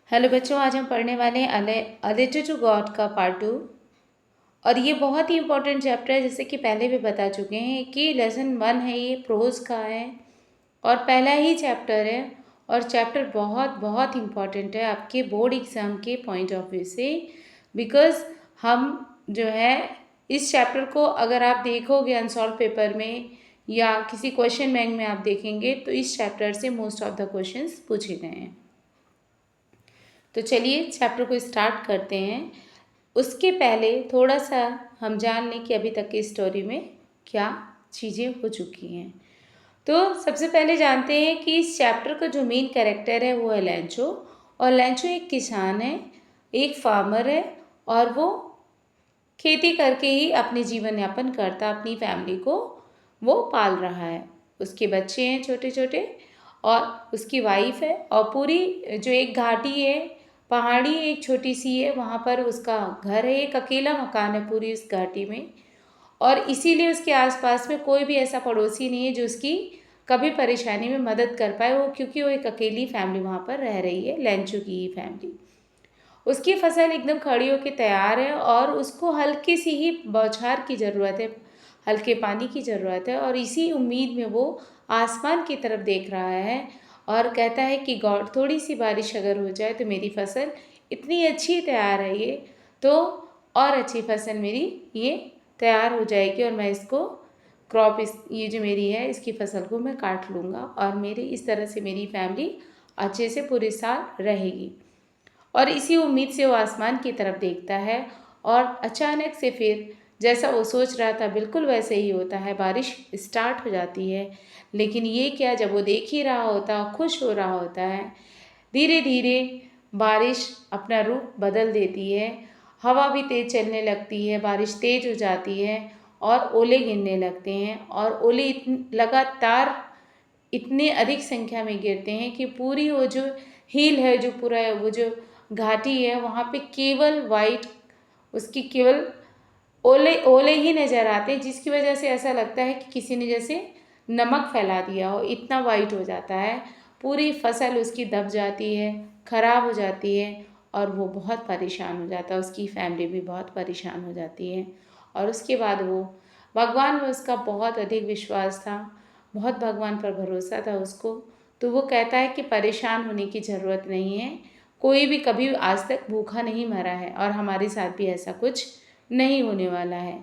Hello बच्चों, आज हम पढ़ने वाले हैं अ लेटर टू गॉड का पार्ट 2। और ये बहुत ही इम्पोर्टेंट चैप्टर है, जैसे कि पहले भी बता चुके हैं कि लेसन 1 है, ये प्रोज का है और पहला ही चैप्टर है। और चैप्टर बहुत बहुत इम्पॉर्टेंट है आपके बोर्ड एग्ज़ाम के पॉइंट ऑफ व्यू से, बिकॉज़ हम जो है इस चैप्टर को अगर आप देखोगे अनसॉल्व पेपर में या किसी क्वेश्चन बैंक में आप देखेंगे तो इस चैप्टर से मोस्ट ऑफ द क्वेश्चंस पूछे गए हैं। तो चलिए चैप्टर को स्टार्ट करते हैं। उसके पहले थोड़ा सा हम जान लें कि अभी तक की स्टोरी में क्या चीज़ें हो चुकी हैं। तो सबसे पहले जानते हैं कि इस चैप्टर का जो मेन कैरेक्टर है वो है लैंचो। और लैंचो एक किसान है, एक फार्मर है और वो खेती करके ही अपने जीवन यापन करता, अपनी फैमिली को वो पाल रहा है। उसके बच्चे हैं छोटे छोटे और उसकी वाइफ है। और पूरी जो एक घाटी है, पहाड़ी एक छोटी सी है, वहाँ पर उसका घर है, एक अकेला मकान है पूरी उस घाटी में। और इसीलिए उसके आसपास में कोई भी ऐसा पड़ोसी नहीं है जो उसकी कभी परेशानी में मदद कर पाए, वो क्योंकि वो एक अकेली फैमिली वहाँ पर रह रही है, लैंचो की ही फैमिली। उसकी फसल एकदम खड़ी होकर तैयार है और उसको हल्की सी ही बौछार की ज़रूरत है, हल्के पानी की ज़रूरत है। और इसी उम्मीद में वो आसमान की तरफ देख रहा है और कहता है कि गॉड, थोड़ी सी बारिश अगर हो जाए तो मेरी फसल इतनी अच्छी तैयार है ये, तो और अच्छी फसल मेरी ये तैयार हो जाएगी और मैं इसको क्रॉप ये जो मेरी है इसकी फसल को मैं काट लूँगा और मेरी इस तरह से मेरी फैमिली अच्छे से पूरे साल रहेगी। और इसी उम्मीद से वो आसमान की तरफ देखता है और अचानक से फिर जैसा वो सोच रहा था बिल्कुल वैसे ही होता है, बारिश स्टार्ट हो जाती है। लेकिन ये क्या, जब वो देख ही रहा होता, खुश हो रहा होता है, धीरे धीरे बारिश अपना रूप बदल देती है, हवा भी तेज़ चलने लगती है, बारिश तेज़ हो जाती है और ओले गिरने लगते हैं। और ओले लगातार इतने अधिक संख्या में गिरते हैं कि पूरी वो जो हिल है, जो पूरा वो जो घाटी है, वहाँ पे केवल वाइट, उसकी केवल ओले ओले ही नज़र आते हैं, जिसकी वजह से ऐसा लगता है कि किसी ने जैसे नमक फैला दिया हो, इतना वाइट हो जाता है। पूरी फसल उसकी दब जाती है, ख़राब हो जाती है और वो बहुत परेशान हो जाता है, उसकी फैमिली भी बहुत परेशान हो जाती है। और उसके बाद वो भगवान में उसका बहुत अधिक विश्वास था, बहुत भगवान पर भरोसा था उसको। तो वो कहता है कि परेशान होने की ज़रूरत नहीं है, कोई भी कभी आज तक भूखा नहीं मरा है और हमारे साथ भी ऐसा कुछ नहीं होने वाला है।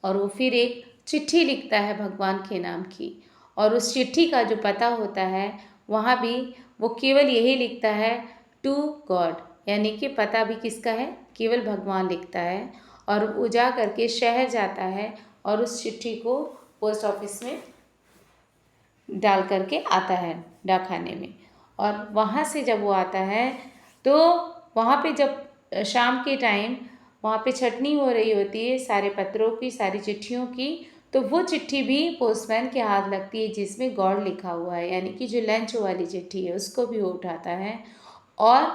और वो फिर एक चिट्ठी लिखता है भगवान के नाम की, और उस चिट्ठी का जो पता होता है वहाँ भी वो केवल यही लिखता है, टू गॉड, यानी कि पता भी किसका है, केवल भगवान लिखता है। और वो जा करके शहर जाता है और उस चिट्ठी को पोस्ट ऑफिस में डाल करके आता है, डाकखाने में। और वहाँ से जब वो आता है तो वहाँ पे जब शाम के टाइम वहाँ पे छटनी हो रही होती है सारे पत्रों की, सारी चिट्ठियों की, तो वो चिट्ठी भी पोस्टमैन के हाथ लगती है जिसमें गॉड लिखा हुआ है, यानी कि जो लंच वाली चिट्ठी है उसको भी वो उठाता है और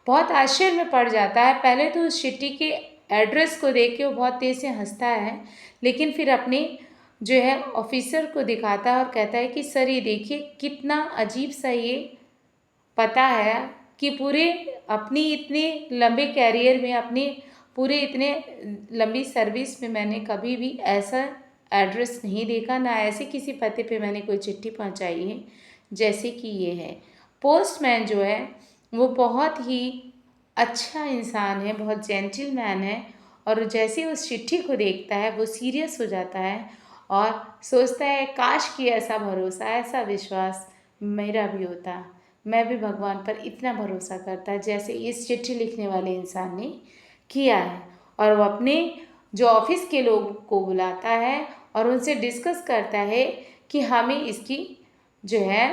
बहुत आश्चर्य में पड़ जाता है। पहले तो उस चिट्ठी के एड्रेस को देख के वो बहुत तेज़ से हंसता है, लेकिन फिर अपने जो है ऑफिसर को दिखाता है और कहता है कि सर ये देखिए कितना अजीब सा ये पता है कि पूरे अपनी इतने लंबे कैरियर में, अपने पूरे इतने लंबी सर्विस में मैंने कभी भी ऐसा एड्रेस नहीं देखा, ना ऐसे किसी पते पे मैंने कोई चिट्ठी पहुंचाई है जैसे कि ये है। पोस्टमैन जो है वो बहुत ही अच्छा इंसान है, बहुत जेंटलमैन है। और जैसे ही उस चिट्ठी को देखता है वो सीरियस हो जाता है और सोचता है काश कि ऐसा भरोसा, ऐसा विश्वास मेरा भी होता, मैं भी भगवान पर इतना भरोसा करता जैसे इस चिट्ठी लिखने वाले इंसान ने किया है। और वो अपने जो ऑफिस के लोगों को बुलाता है और उनसे डिस्कस करता है कि हमें इसकी जो है,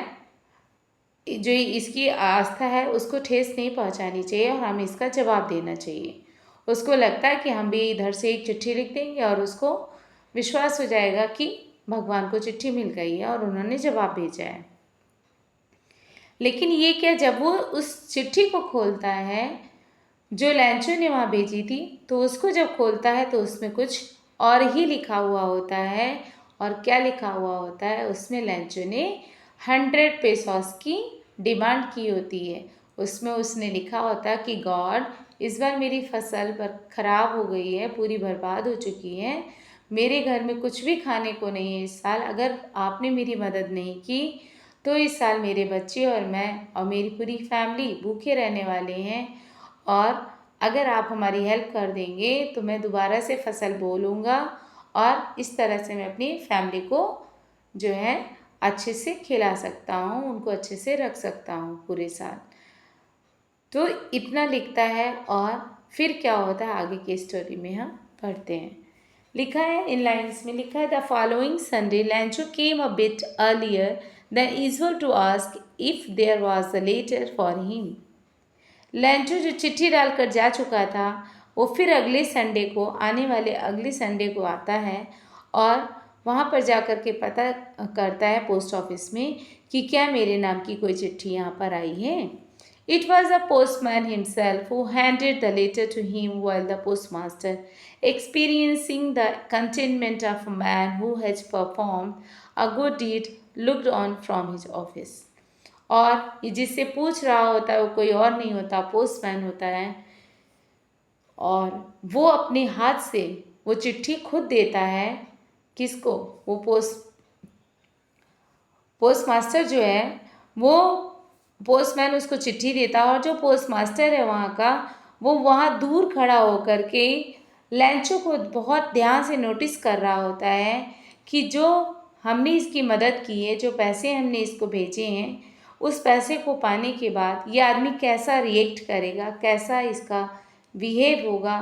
जो इसकी आस्था है उसको ठेस नहीं पहुंचानी चाहिए और हमें इसका जवाब देना चाहिए। उसको लगता है कि हम भी इधर से एक चिट्ठी लिख देंगे और उसको विश्वास हो जाएगा कि भगवान को चिट्ठी मिल गई है और उन्होंने जवाब भेजा है। लेकिन ये क्या, जब वो उस चिट्ठी को खोलता है जो लैंचो ने वहाँ भेजी थी, तो उसको जब खोलता है तो उसमें कुछ और ही लिखा हुआ होता है। और क्या लिखा हुआ होता है उसमें, लैंचो ने 100 पेसोस की डिमांड की होती है। उसमें उसने लिखा होता कि गॉड, इस बार मेरी फसल पर ख़राब हो गई है, पूरी बर्बाद हो चुकी है, मेरे घर में कुछ भी खाने को नहीं है इस साल, अगर आपने मेरी मदद नहीं की तो इस साल मेरे बच्चे और मैं और मेरी पूरी फैमिली भूखे रहने वाले हैं, और अगर आप हमारी हेल्प कर देंगे तो मैं दोबारा से फसल बो लूँगा और इस तरह से मैं अपनी फैमिली को जो है अच्छे से खिला सकता हूँ, उनको अच्छे से रख सकता हूँ पूरे साल। तो इतना लिखता है और फिर क्या होता है आगे की स्टोरी में हम पढ़ते हैं। लिखा है इन लाइन्स में, लिखा है the following Sunday Lencho came a bit earlier than usual to ask if there was a letter for him. Lencho जो चिट्ठी डालकर जा चुका था वो फिर अगले संडे को, आने वाले अगले संडे को आता है और वहाँ पर जा कर के पता करता है पोस्ट ऑफिस में कि क्या मेरे नाम की कोई चिट्ठी यहाँ पर आई है। It was the postman himself who handed the letter to him while the postmaster, experiencing the contentment of a man who has performed a good deed, looked on from his office. और ये जिससे पूछ रहा होता है वो कोई और नहीं होता, पोस्टमैन होता है, और वो अपने हाथ से वो चिट्ठी खुद देता है। किसको? वो पोस्टमास्टर जो है वो, पोस्टमैन उसको चिट्ठी देता है और जो पोस्टमास्टर है वहाँ का, वो वहाँ दूर खड़ा होकर के लैंचो को बहुत ध्यान से नोटिस कर रहा होता है कि जो हमने इसकी मदद की है, जो पैसे हमने इसको भेजे हैं, उस पैसे को पाने के बाद ये आदमी कैसा रिएक्ट करेगा, कैसा इसका बिहेव होगा,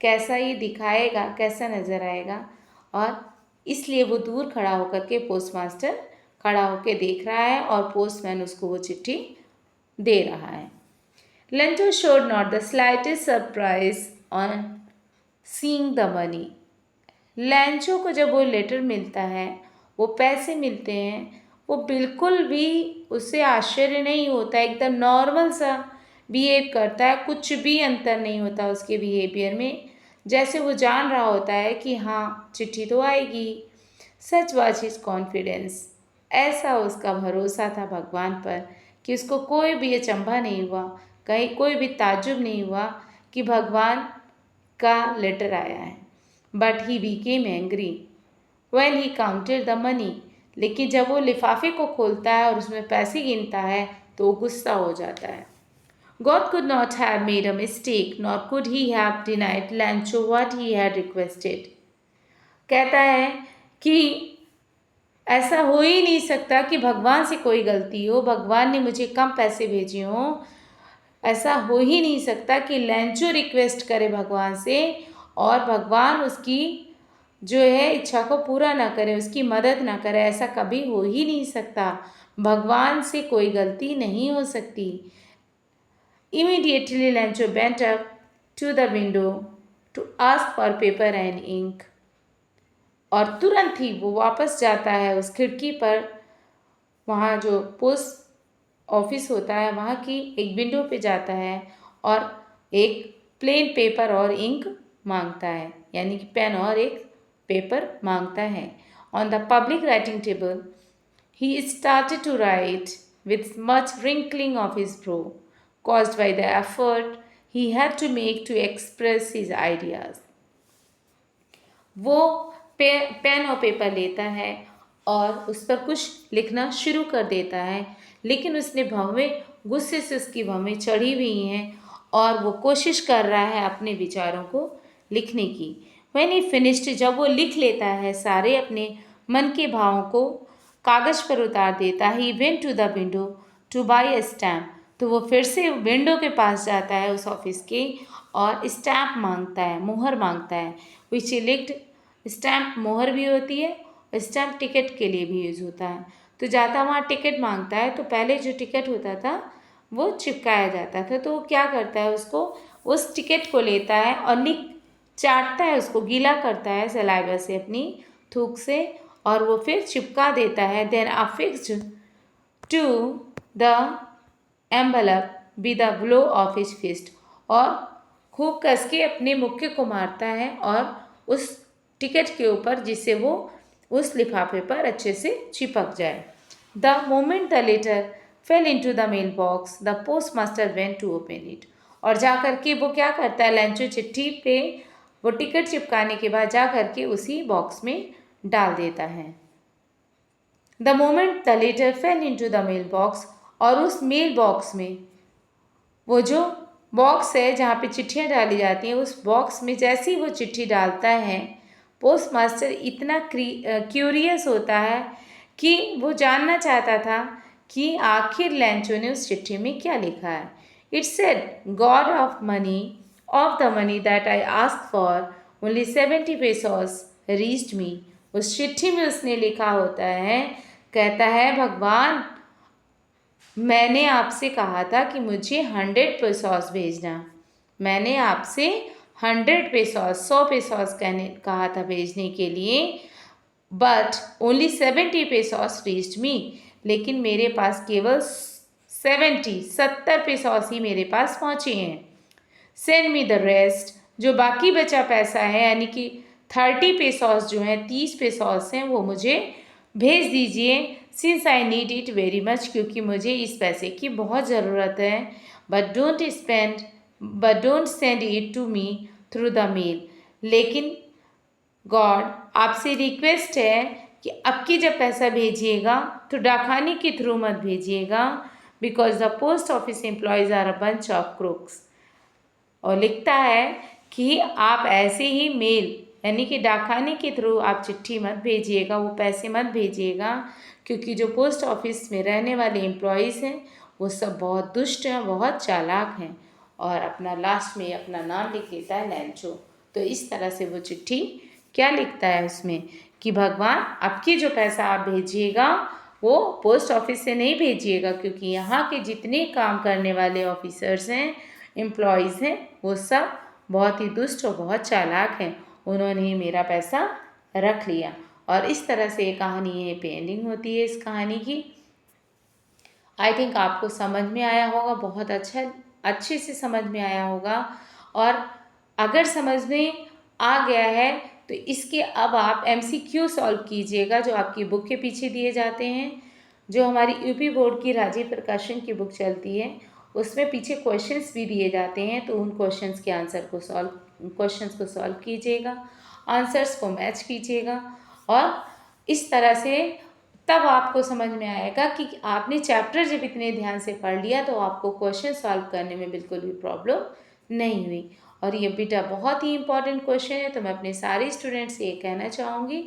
कैसा ये दिखाएगा, कैसा नज़र आएगा। और इसलिए वो दूर खड़ा होकर के पोस्टमास्टर खड़ा होकर देख रहा है और पोस्टमैन उसको वो चिट्ठी दे रहा है। Lencho showed not the slightest surprise on seeing the money. Lencho को जब वो लेटर मिलता है, वो पैसे मिलते हैं, वो बिल्कुल भी उससे आश्चर्य नहीं होता, एकदम नॉर्मल सा बिहेव करता है, कुछ भी अंतर नहीं होता उसके बिहेवियर में, जैसे वो जान रहा होता है कि हाँ चिट्ठी तो आएगी। सच वाज हिज कॉन्फिडेंस, ऐसा उसका भरोसा था भगवान पर कि उसको कोई भी अचंभा नहीं हुआ, कहीं कोई भी ताज्जुब नहीं हुआ कि भगवान का लेटर आया है। But he became angry when he counted the money. लेकिन जब वो लिफाफे को खोलता है और उसमें पैसे गिनता है तो वो गुस्सा हो जाता है। God could not have made a mistake, nor could he have denied Lancho what he had requested. कहता है कि ऐसा हो ही नहीं सकता कि भगवान से कोई गलती हो, भगवान ने मुझे कम पैसे भेजे हों, ऐसा हो ही नहीं सकता कि लैंचो रिक्वेस्ट करे भगवान से और भगवान उसकी जो है इच्छा को पूरा ना करे, उसकी मदद ना करे, ऐसा कभी हो ही नहीं सकता। भगवान से कोई गलती नहीं हो सकती। Immediately Lancho bent up to the window to ask for paper and ink. और तुरंत ही वो वापस जाता है उस खिड़की पर, वहाँ जो पोस्ट ऑफिस होता है वहाँ की एक विंडो पे जाता है और एक प्लेन पेपर और इंक मांगता है, यानी कि पेन और एक पेपर मांगता है। On the public writing table he started to write with much wrinkling of his brow, caused by the effort he had to make to express his ideas. वो पेन और पेपर लेता है और उस पर कुछ लिखना शुरू कर देता है, लेकिन उसने भवें गुस्से से उसकी भवें चढ़ी हुई हैं और वो कोशिश कर रहा है अपने विचारों को लिखने की। When he finished, जब वो लिख लेता है सारे अपने मन के भावों को कागज़ पर उतार देता है, he went to the window to buy a stamp. तो वो फिर से विंडो के पास जाता है उस ऑफिस के और स्टैम्प मांगता है, मोहर मांगता है। which he licked, स्टैम्प मोहर भी होती है और स्टैम्प टिकट के लिए भी यूज़ होता है। तो जाता वहाँ टिकट मांगता है, तो पहले जो टिकट होता था वो चिपकाया जाता था, तो वो क्या करता है, उसको उस टिकट को लेता है और चाटता है, उसको गीला करता है सलाइवा से, अपनी थूक से, और वो फिर चिपका देता है। Then affixed to the envelope with the blow of his fist, और खूब कस के अपने मुक्के को मारता है और उस टिकट के ऊपर, जिससे वो उस लिफाफे पर अच्छे से चिपक जाए। The moment the letter fell into the mail box, the post master went to open it. और जा करके वो क्या करता है, लैंचो चिट्ठी पे वो टिकट चिपकाने के बाद जा करके उसी बॉक्स में डाल देता है। The moment the letter fell into the mail box, और उस मेल बॉक्स में, वो जो बॉक्स है जहाँ पे चिट्ठियाँ डाली जाती हैं, उस बॉक्स में जैसे ही वो चिट्ठी डालता है, पोस्ट मास्टर इतना क्यूरियस होता है कि वो जानना चाहता था कि आखिर लैंचो ने उस चिट्ठी में क्या लिखा है। It said, God of the money that I ask for only 70 pesos reached me. उस चिट्ठी में उसने लिखा होता है, कहता है, भगवान मैंने आपसे कहा था कि मुझे 100 pesos भेजना, मैंने आपसे 100 pesos 100 pesos कहा था भेजने के लिए, बट ओनली 70 pesos रीच्ड मी, लेकिन मेरे पास केवल 70 pesos ही मेरे पास पहुँचे हैं। सेंड मी द रेस्ट, जो बाकी बचा पैसा है यानी कि 30 pesos जो हैं, 30 pesos हैं, वो मुझे भेज दीजिए। Since I need it very much, क्योंकि मुझे इस पैसे की बहुत ज़रूरत है। But don't send it to me through the mail, लेकिन गॉड आपसे रिक्वेस्ट है कि अब की जब पैसा भेजिएगा तो डाकखाने के थ्रू मत भेजिएगा, because the post office employees are a bunch of crooks. और लिखता है कि आप ऐसे ही मेल यानी कि डाकखाने के थ्रू आप चिट्ठी मत भेजिएगा, वो पैसे मत भेजिएगा, क्योंकि जो पोस्ट ऑफिस में रहने वाले एम्प्लॉयज़ हैं वो सब बहुत दुष्ट हैं, बहुत चालाक हैं, और अपना लास्ट में अपना नाम लिख देता है लैंचो। तो इस तरह से वो चिट्ठी क्या लिखता है उसमें कि भगवान आपकी जो पैसा आप भेजिएगा वो पोस्ट ऑफिस से नहीं भेजिएगा, क्योंकि यहाँ के जितने काम करने वाले ऑफिसर्स हैं, एम्प्लॉयज़ हैं, वो सब बहुत ही दुष्ट और बहुत चालाक हैं, उन्होंने ही मेरा पैसा रख लिया। और इस तरह से ये कहानी यहीं पे एंडिंग होती है इस कहानी की। आई थिंक आपको समझ में आया होगा, बहुत अच्छे से समझ में आया होगा। और अगर समझ में आ गया है तो इसके अब आप MCQ सॉल्व कीजिएगा, जो आपकी बुक के पीछे दिए जाते हैं। जो हमारी यूपी बोर्ड की राजीव प्रकाशन की बुक चलती है, उसमें पीछे क्वेश्चंस भी दिए जाते हैं, तो उन क्वेश्चंस के क्वेश्चंस को सॉल्व कीजिएगा, आंसर्स को मैच कीजिएगा, और इस तरह से तब आपको समझ में आएगा कि आपने चैप्टर जब इतने ध्यान से पढ़ लिया तो आपको क्वेश्चन सॉल्व करने में बिल्कुल भी प्रॉब्लम नहीं हुई। और ये बेटा बहुत ही इम्पॉर्टेंट क्वेश्चन है, तो मैं अपने सारे स्टूडेंट्स से ये कहना चाहूँगी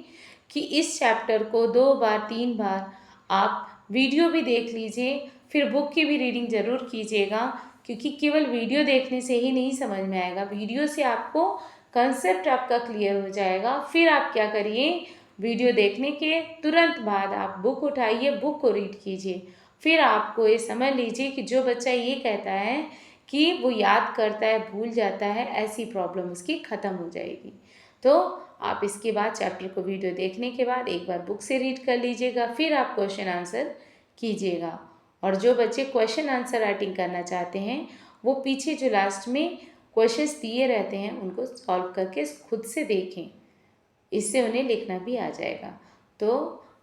कि इस चैप्टर को 2 बार 3 बार आप वीडियो भी देख लीजिए, फिर बुक की भी रीडिंग ज़रूर कीजिएगा, क्योंकि केवल वीडियो देखने से ही नहीं समझ में आएगा। वीडियो से आपको कंसेप्ट आपका क्लियर हो जाएगा। फिर आप क्या करिए, वीडियो देखने के तुरंत बाद आप बुक उठाइए, बुक को रीड कीजिए। फिर आपको ये समझ लीजिए कि जो बच्चा ये कहता है कि वो याद करता है भूल जाता है, ऐसी प्रॉब्लम उसकी ख़त्म हो जाएगी। तो आप इसके बाद चैप्टर को वीडियो देखने के बाद एक बार बुक से रीड कर लीजिएगा, फिर आप क्वेश्चन आंसर कीजिएगा। और जो बच्चे क्वेश्चन आंसर राइटिंग करना चाहते हैं, वो पीछे जो लास्ट में क्वेश्चंस दिए रहते हैं उनको सॉल्व करके खुद से देखें, इससे उन्हें लिखना भी आ जाएगा। तो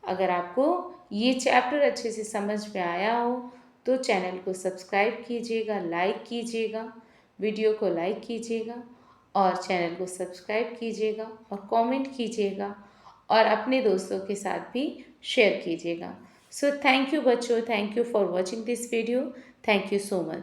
अगर आपको ये चैप्टर अच्छे से समझ में आया हो तो चैनल को सब्सक्राइब कीजिएगा, लाइक कीजिएगा, वीडियो को लाइक कीजिएगा और चैनल को सब्सक्राइब कीजिएगा और कमेंट कीजिएगा और अपने दोस्तों के साथ भी शेयर कीजिएगा। सो थैंक यू बच्चों, thank you for watching this video, thank you so much.